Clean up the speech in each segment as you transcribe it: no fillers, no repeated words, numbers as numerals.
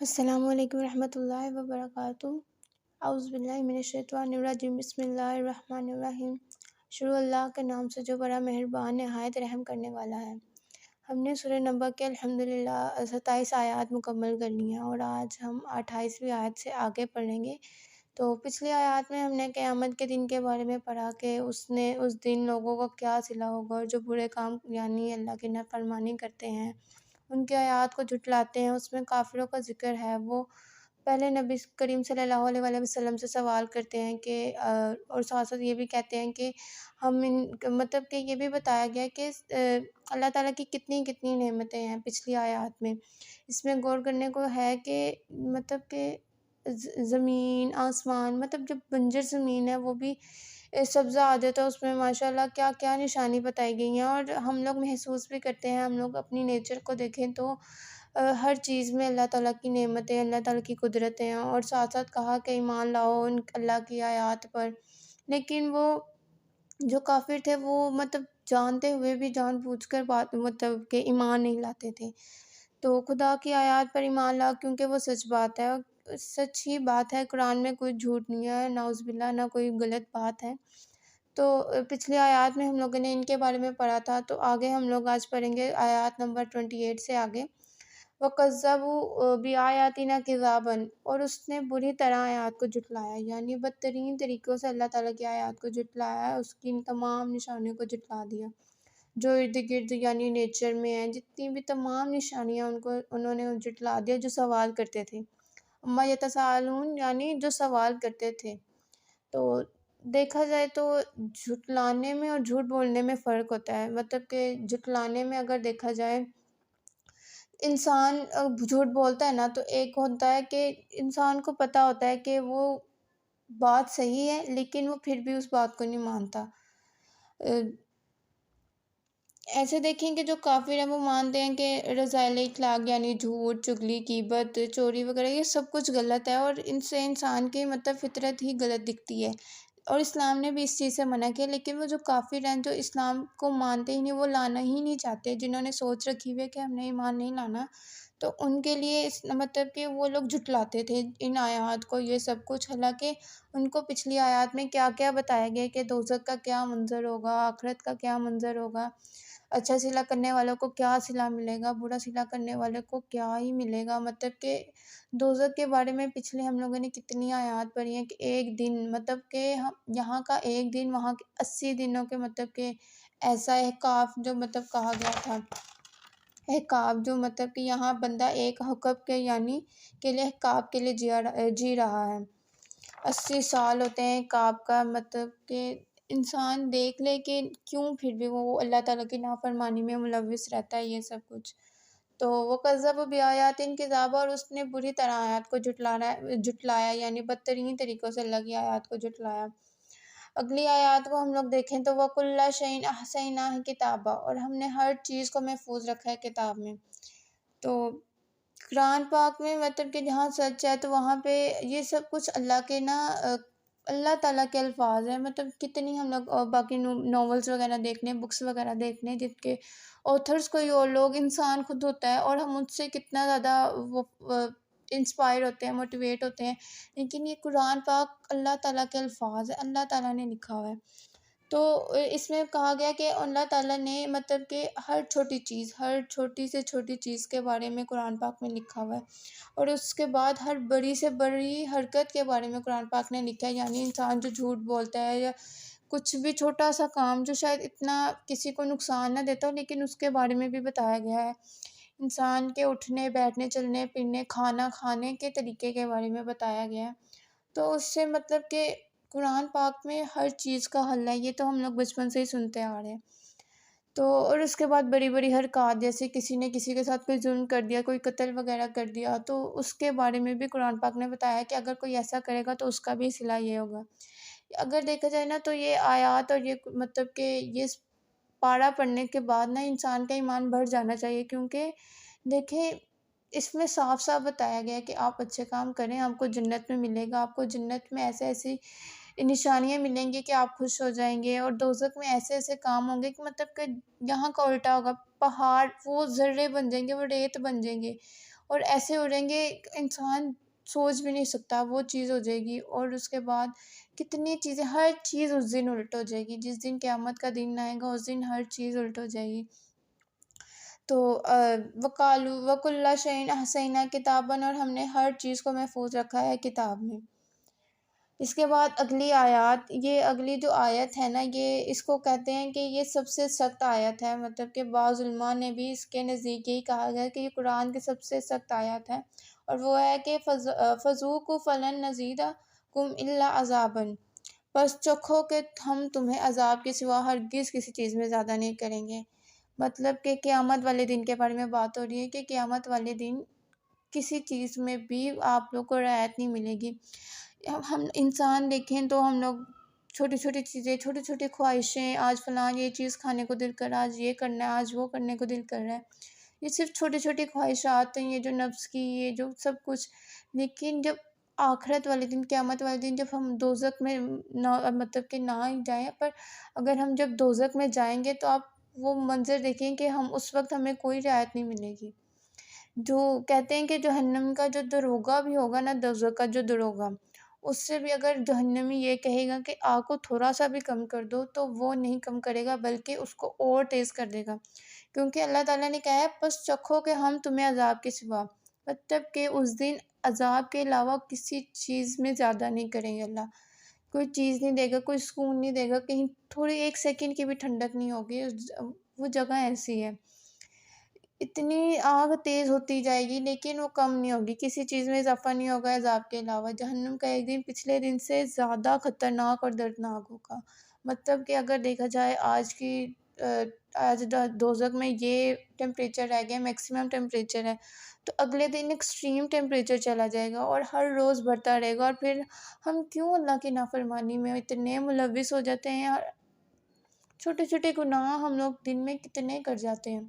السلام علیکم ورحمۃ اللہ وبرکاتہ۔ اعوذ باللہ من الشیطان الرجیم، بسم اللہ الرحمن الرحیم۔ شروع اللہ کے نام سے جو بڑا مہربان نہایت رحم کرنے والا ہے۔ ہم نے سورہ نبأ کے الحمدللہ 27 آیات مکمل کر لی ہیں اور آج ہم 28ویں آیت سے آگے پڑھیں گے۔ تو پچھلی آیات میں ہم نے قیامت کے دن کے بارے میں پڑھا کہ اس دن لوگوں کو کیا صلہ ہوگا، اور جو برے کام یعنی اللہ کی نافرمانی کرتے ہیں، ان کی آیات کو جھٹلاتے ہیں، اس میں کافروں کا ذکر ہے۔ وہ پہلے نبی کریم صلی اللہ علیہ وآلہ وسلم سے سوال کرتے ہیں کہ اور ساتھ ساتھ یہ بھی کہتے ہیں کہ ہم مطلب کہ یہ بھی بتایا گیا کہ اللہ تعالیٰ کی کتنی کتنی نعمتیں ہیں پچھلی آیات میں۔ اس میں غور کرنے کو ہے کہ مطلب کہ زمین آسمان، مطلب جو بنجر زمین ہے وہ بھی سبزہ عادت ہے، اس میں ماشاءاللہ کیا کیا نشانی بتائی گئی ہیں، اور ہم لوگ محسوس بھی کرتے ہیں۔ ہم لوگ اپنی نیچر کو دیکھیں تو ہر چیز میں اللہ تعالیٰ کی نعمتیں، اللہ تعالیٰ کی قدرتیں ہیں، اور ساتھ ساتھ کہا کہ ایمان لاؤ ان اللہ کی آیات پر۔ لیکن وہ جو کافر تھے وہ مطلب جانتے ہوئے بھی جان بوجھ کر بات مطلب کہ ایمان نہیں لاتے تھے۔ تو خدا کی آیات پر ایمان لاؤ، کیونکہ وہ سچ بات ہے، اور سچ ہی بات ہے، قرآن میں کوئی جھوٹ نہیں ہے، نعوذ باللہ نہ کوئی غلط بات ہے۔ تو پچھلی آیات میں ہم لوگوں نے ان کے بارے میں پڑھا تھا، تو آگے ہم لوگ آج پڑھیں گے آیات نمبر 28 سے آگے۔ وَكَذَّبُوا بِآيَاتِنَا كِذَّابًا، اور اس نے بری طرح آیات کو جھٹلایا، یعنی بدترین طریقوں سے اللہ تعالیٰ کی آیات کو جھٹلایا، اس کی ان تمام نشانیوں کو جھٹلا دیا جو ارد گرد یعنی نیچر میں ہیں، جتنی بھی تمام نشانیاں انہوں نے جھٹلا دیا جو سوال کرتے تھے۔ اما یتساءلون، یعنی جو سوال کرتے تھے۔ تو دیکھا جائے تو جھٹلانے میں اور جھوٹ بولنے میں فرق ہوتا ہے، مطلب کہ جھٹلانے میں اگر دیکھا جائے انسان جھوٹ بولتا ہے نا، تو ایک ہوتا ہے کہ انسان کو پتہ ہوتا ہے کہ وہ بات صحیح ہے لیکن وہ پھر بھی اس بات کو نہیں مانتا۔ ایسے دیکھیں کہ جو کافر ہیں وہ مانتے ہیں کہ رذائل اخلاق یعنی جھوٹ، چغلی، غیبت، چوری وغیرہ یہ سب کچھ غلط ہے، اور ان سے انسان کی مطلب فطرت ہی غلط دکھتی ہے، اور اسلام نے بھی اس چیز سے منع کیا۔ لیکن وہ جو کافر ہیں جو اسلام کو مانتے ہی نہیں، وہ لانا ہی نہیں چاہتے، جنہوں نے سوچ رکھی ہوئی ہے کہ ہم نے ایمان نہیں لانا، تو ان کے لیے مطلب کہ وہ لوگ جھٹلاتے تھے ان آیات کو، یہ سب کچھ۔ حالانکہ ان کو پچھلی آیات میں کیا کیا بتایا گیا کہ دوزخ کا کیا منظر ہوگا، آخرت کا کیا منظر ہوگا، اچھا صلہ کرنے والوں کو کیا صلہ ملے گا، برا صلہ کرنے والے کو کیا ہی ملے گا۔ مطلب کہ دوزخ کے بارے میں پچھلے ہم لوگوں نے کتنی آیات پڑھی ہیں کہ ایک دن مطلب کہ یہاں کا ایک دن، وہاں کے 80 دنوں کے مطلب کہ ایسا احقاف جو مطلب کہا گیا تھا، احقاف جو مطلب کہ یہاں بندہ ایک حقب کے یعنی کے لیے احقاف کے لیے جی رہا ہے۔ 80 سال ہوتے ہیں احقاف کا، مطلب کہ انسان دیکھ لے کہ کیوں پھر بھی وہ اللہ تعالیٰ کی نافرمانی میں ملوث رہتا ہے، یہ سب کچھ۔ تو وہ کذب بآیاتن کذابا، اور اس نے بری طرح آیات کو جھٹلایا، یعنی بدترین طریقوں سے اللہ کی آیات کو جھٹلایا۔ اگلی آیات کو ہم لوگ دیکھیں تو وَكُلَّ شَيْءٍ أَحْصَيْنَاهُ كِتَابًا، اور ہم نے ہر چیز کو محفوظ رکھا ہے کتاب میں۔ تو قرآن پاک میں مطلب کہ جہاں سچ ہے تو وہاں پہ یہ سب کچھ اللہ کے اللہ تعالیٰ کے الفاظ ہیں۔ مطلب کتنی ہم لوگ باقی ناولز وغیرہ دیکھنے، بکس وغیرہ دیکھنے، جن کے آتھرس کوئی اور لوگ، انسان خود ہوتا ہے، اور ہم ان سے کتنا زیادہ وہ انسپائر ہوتے ہیں، موٹیویٹ ہوتے ہیں، لیکن یہ قرآن پاک اللہ تعالیٰ کے الفاظ ہیں، اللہ تعالیٰ نے لکھا ہوا ہے۔ تو اس میں کہا گیا کہ اللہ تعالیٰ نے مطلب کہ ہر چھوٹی چیز، ہر چھوٹی سے چھوٹی چیز کے بارے میں قرآن پاک میں لکھا ہوا ہے، اور اس کے بعد ہر بڑی سے بڑی حرکت کے بارے میں قرآن پاک نے لکھا ہے، یعنی انسان جو جھوٹ بولتا ہے یا کچھ بھی چھوٹا سا کام جو شاید اتنا کسی کو نقصان نہ دیتا ہو، لیکن اس کے بارے میں بھی بتایا گیا ہے۔ انسان کے اٹھنے، بیٹھنے، چلنے پھرنے، کھانا کھانے کے طریقے کے بارے میں بتایا گیا ہے۔ تو اس سے مطلب کہ قرآن پاک میں ہر چیز کا حل ہے، یہ تو ہم لوگ بچپن سے ہی سنتے آ رہے ہیں۔ تو اور اس کے بعد بڑی بڑی حرکات، جیسے کسی نے کسی کے ساتھ کوئی ظلم کر دیا، کوئی قتل وغیرہ کر دیا، تو اس کے بارے میں بھی قرآن پاک نے بتایا کہ اگر کوئی ایسا کرے گا تو اس کا بھی صلہ یہ ہوگا۔ اگر دیکھا جائے نا تو یہ آیات اور یہ مطلب کہ یہ پارہ پڑھنے کے بعد نا انسان کا ایمان بڑھ جانا چاہیے، کیونکہ دیکھیں اس میں صاف صاف بتایا گیا ہے کہ آپ اچھے کام کریں، آپ کو جنت میں ملے گا، آپ کو جنت میں ایسے ایسی نشانیاں ملیں گی کہ آپ خوش ہو جائیں گے، اور دوزخ میں ایسے ایسے کام ہوں گے کہ مطلب کہ یہاں کا الٹا ہوگا، پہاڑ وہ ذرے بن جائیں گے، وہ ریت بن جائیں گے، اور ایسے اڑیں گے انسان سوچ بھی نہیں سکتا، وہ چیز ہو جائے گی۔ اور اس کے بعد کتنی چیزیں، ہر چیز اس دن الٹ ہو جائے گی، جس دن قیامت کا دن آئے گا اس دن ہر چیز الٹ ہو جائے گی۔ تو وقالو وکل شیء احصیناہ کتاباً، اور ہم نے ہر چیز کو محفوظ رکھا ہے کتاب میں۔ اس کے بعد اگلی آیات، یہ اگلی جو آیت ہے نا، یہ اس کو کہتے ہیں کہ یہ سب سے سخت آیت ہے، مطلب کہ بعض علماء نے بھی اس کے نزدیک یہی کہا گیا کہ یہ قرآن کی سب سے سخت آیت ہے، اور وہ ہے کہ فذوقوا فلن نزیدکم الا عذابا، بس چکھو کہ ہم تمہیں عذاب کے سوا ہرگز کسی چیز میں زیادہ نہیں کریں گے۔ مطلب کہ قیامت والے دن کے بارے میں بات ہو رہی ہے کہ قیامت والے دن کسی چیز میں بھی آپ لوگ کو رعایت نہیں ملے گی۔ ہم انسان دیکھیں تو ہم لوگ چھوٹی چھوٹی چیزیں، چھوٹی چھوٹی خواہشیں، آج فلاں یہ چیز کھانے کو دل کر رہا ہے، آج یہ کرنا ہے، آج وہ کرنے کو دل کر رہا ہے، یہ صرف چھوٹی چھوٹی خواہشات ہیں، یہ جو نفس کی، یہ جو سب کچھ۔ لیکن جب آخرت والے دن، قیامت والے دن، جب ہم دوزخ میں نہ، مطلب کہ نہ ہی جائیں، پر اگر ہم جب دوزخ میں جائیں گے تو آپ وہ منظر دیکھیں کہ ہم اس وقت ہمیں کوئی رعایت نہیں ملے گی۔ جو کہتے ہیں کہ جہنم کا جو دروغہ بھی ہوگا نا، دوزخ کا جو دروغہ، اس سے بھی اگر جہنمی یہ کہے گا کہ آگ کو تھوڑا سا بھی کم کر دو تو وہ نہیں کم کرے گا، بلکہ اس کو اور تیز کر دے گا، کیونکہ اللہ تعالیٰ نے کہا ہے بس چکھو کہ ہم تمہیں عذاب کے سوا، مطلب کہ اس دن عذاب کے علاوہ کسی چیز میں زیادہ نہیں کریں گے اللہ، کوئی چیز نہیں دے گا، کوئی سکون نہیں دے گا، کہیں تھوڑی ایک سیکنڈ کی بھی ٹھنڈک نہیں ہوگی، وہ جگہ ایسی ہے۔ اتنی آگ تیز ہوتی جائے گی لیکن وہ کم نہیں ہوگی، کسی چیز میں اضافہ نہیں ہوگا عذاب کے علاوہ۔ جہنم کا ایک دن پچھلے دن سے زیادہ خطرناک اور دردناک ہوگا، مطلب کہ اگر دیکھا جائے آج دوزخ میں یہ ٹیمپریچر رہ گیا، میکسیمم ٹیمپریچر ہے، تو اگلے دن ایکسٹریم ٹیمپریچر چلا جائے گا اور ہر روز بڑھتا رہے گا، اور پھر ہم کیوں اللہ کی نافرمانی میں اتنے ملوث ہو جاتے ہیں، اور چھوٹے چھوٹے گناہ ہم لوگ دن میں کتنے کر جاتے ہیں۔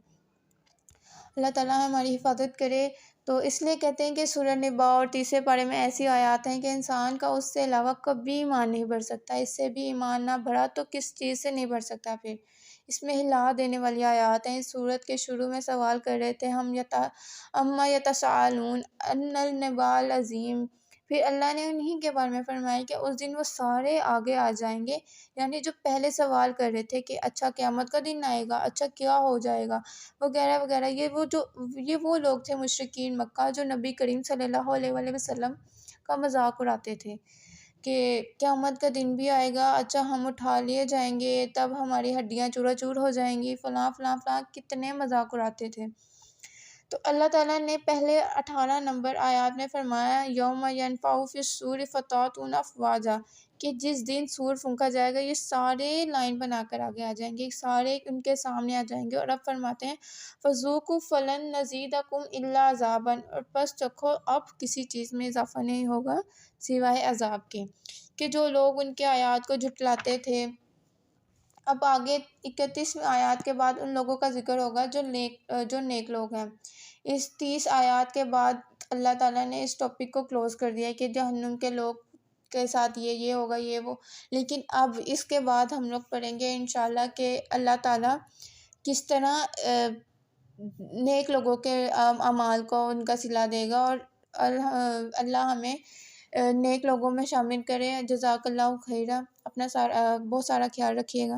اللہ تعالیٰ ہماری حفاظت کرے۔ تو اس لیے کہتے ہیں کہ سورہ نبا اور تیسرے پارے میں ایسی آیات ہیں کہ انسان کا اس سے علاوہ کبھی ایمان نہیں بڑھ سکتا، اس سے بھی ایمان نہ بڑھا تو کس چیز سے نہیں بڑھ سکتا پھر۔ اس میں ہلا دینے والی آیات ہیں۔ اس سورت کے شروع میں سوال کر رہے تھے ہم اما یتساءلون ان النباء العظیم، پھر اللہ نے انہی کے بارے میں فرمایا کہ اس دن وہ سارے آگے آ جائیں گے، یعنی جو پہلے سوال کر رہے تھے کہ اچھا قیامت کا دن آئے گا، اچھا کیا ہو جائے گا وغیرہ وغیرہ، یہ وہ لوگ تھے مشرکین مکہ جو نبی کریم صلی اللہ علیہ وآلہ وسلم کا مذاق اڑاتے تھے کہ قیامت کا دن بھی آئے گا، اچھا ہم اٹھا لیے جائیں گے، تب ہماری ہڈیاں چورا چور ہو جائیں گی، فلاں فلاں فلاں، کتنے مذاق اڑاتے تھے۔ تو اللہ تعالیٰ نے پہلے 18 نمبر آیات میں فرمایا یوم ینفع فی الصور فتأتون افواجا، کہ جس دن سور پھونکا جائے گا یہ سارے لائن بنا کر آگے آ جائیں گے، سارے ان کے سامنے آ جائیں گے، اور اب فرماتے ہیں فذوقوا فلن نزیدکم الا عذابا، اور بس چکھو اب کسی چیز میں اضافہ نہیں ہوگا سوائے عذاب کے، کہ جو لوگ ان کے آیات کو جھٹلاتے تھے۔ اب آگے 31 آیات کے بعد ان لوگوں کا ذکر ہوگا جو نیک لوگ ہیں۔ اس 30 آیات کے بعد اللہ تعالیٰ نے اس ٹاپک کو کلوز کر دیا کہ جہنم کے لوگ کے ساتھ یہ ہوگا، یہ وہ، لیکن اب اس کے بعد ہم لوگ پڑھیں گے انشاءاللہ کہ اللہ تعالیٰ کس طرح نیک لوگوں کے اعمال کو ان کا صلہ دے گا، اور اللہ ہمیں نیک لوگوں میں شامل کرے۔ جزاک اللہ خیرہ، اپنا بہت سارا خیال رکھیے گا۔